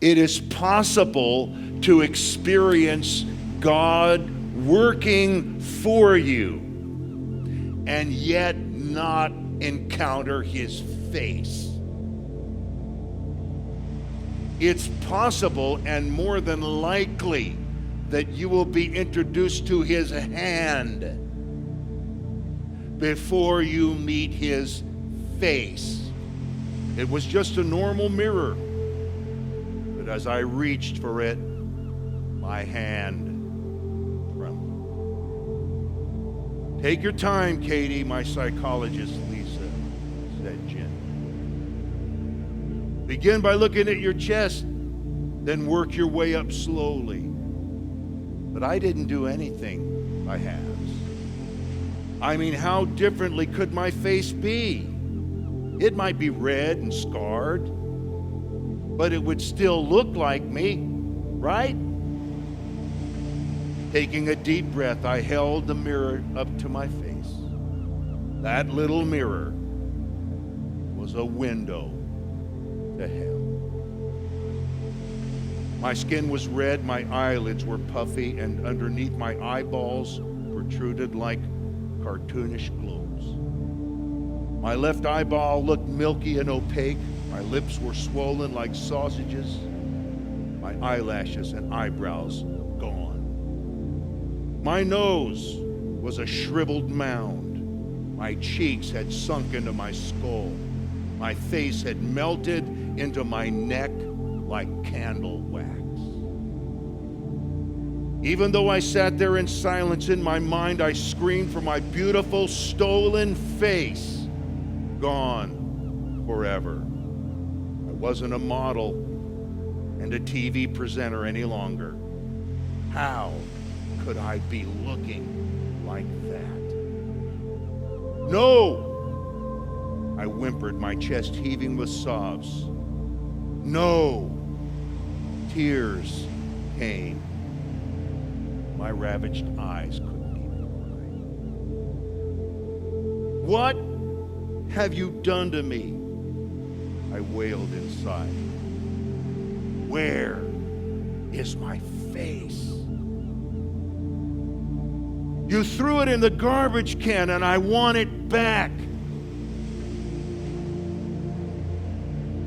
It is possible to experience God working for you and yet not encounter his face. It's possible and more than likely that you will be introduced to his hand before you meet his face. It was just a normal mirror, but as I reached for it, my hand trembled. Take your time, Katie, my psychologist Lisa said gently. Begin by looking at your chest, then work your way up slowly. But I didn't do anything by halves. I mean, how differently could my face be? It might be red and scarred, but it would still look like me, right? Taking a deep breath, I held the mirror up to my face. That little mirror was a window to hell. My skin was red, my eyelids were puffy, and underneath my eyeballs protruded like cartoonish globes. My left eyeball looked milky and opaque. My lips were swollen like sausages. My eyelashes and eyebrows gone. My nose was a shriveled mound. My cheeks had sunk into my skull. My face had melted into my neck like candle wax. Even though I sat there in silence, in my mind I screamed for my beautiful stolen face, gone forever. I wasn't a model and a TV presenter any longer. How could I be looking like that? No! I whimpered, my chest heaving with sobs. No! Tears came. My ravaged eyes couldn't even cry. What have you done to me? I wailed inside. Where is my face? You threw it in the garbage can and I want it back.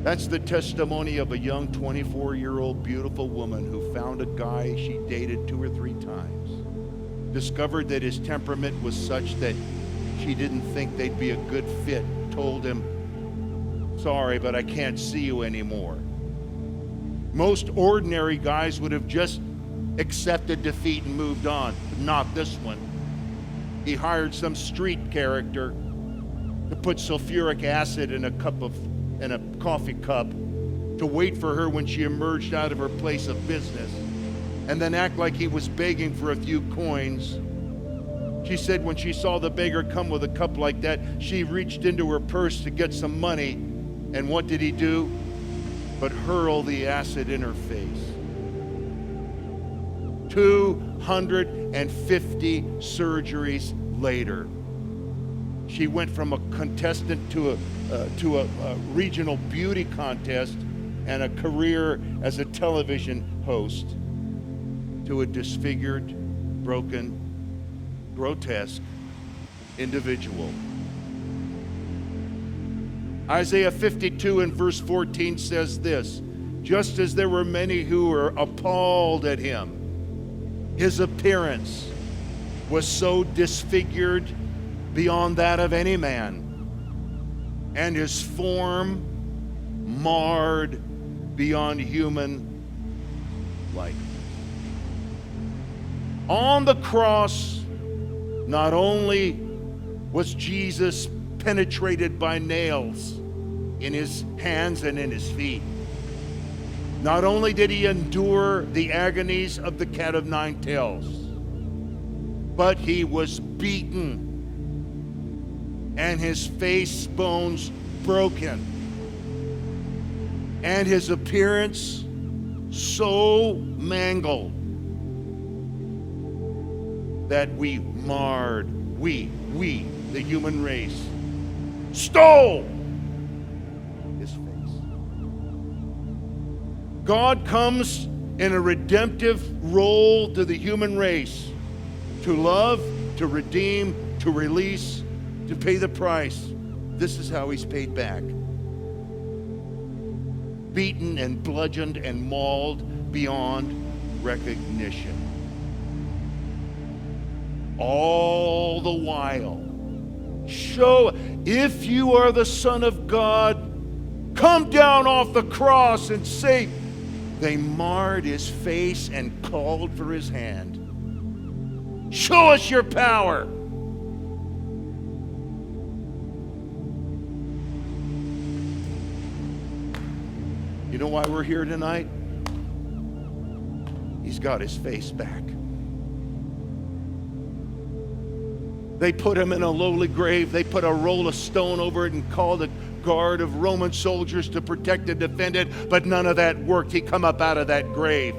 That's the testimony of a young 24-year-old beautiful woman who found a guy she dated 2 or 3 times, discovered that his temperament was such that she didn't think they'd be a good fit, told him, sorry, but I can't see you anymore. Most ordinary guys would have just accepted defeat and moved on, but not this one. He hired some street character to put sulfuric acid in a coffee cup to wait for her when she emerged out of her place of business, and then act like he was begging for a few coins. She said when she saw the beggar come with a cup like that, she reached into her purse to get some money, and what did he do? But hurl the acid in her face. 250 surgeries later, she went from a contestant to a regional beauty contest and a career as a television host to a disfigured, broken, grotesque individual. Isaiah 52 and verse 14 says this, just as there were many who were appalled at him, his appearance was so disfigured beyond that of any man, and his form marred beyond human likeness. On the cross, not only was Jesus penetrated by nails in his hands and in his feet, not only did he endure the agonies of the cat of 9 tails, but he was beaten and his face bones broken, and his appearance so mangled that we marred, we, the human race, stole his face. God comes in a redemptive role to the human race, to love, to redeem, to release, to pay the price. This is how he's paid back. Beaten and bludgeoned and mauled beyond recognition. All the while, show, if you are the Son of God, come down off the cross and say, they marred his face and called for his hand. Show us your power. You know why we're here tonight? He's got his face back. They put him in a lowly grave. They put a roll of stone over it and called a guard of Roman soldiers to protect and defend it, but none of that worked. He come up out of that grave.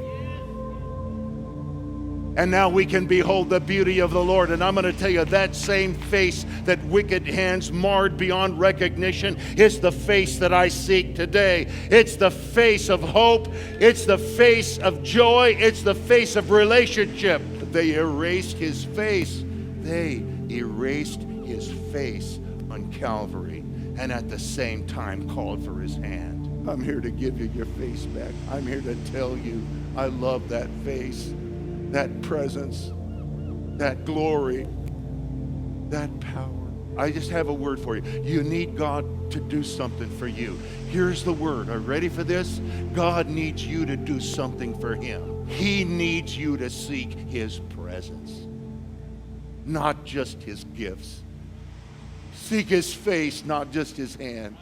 And now we can behold the beauty of the Lord. And I'm going to tell you, that same face that wicked hands marred beyond recognition is the face that I seek today. It's the face of hope. It's the face of joy. It's the face of relationship. They erased his face. They erased his face on Calvary, and at the same time called for his hand. I'm here to give you your face back. I'm here to tell you I love that face, that presence, that glory, that power. I just have a word for you. You need God to do something for you. Here's the word. Are you ready for this? God needs you to do something for him. He needs you to seek his presence, not just his gifts. Seek his face, not just his hand.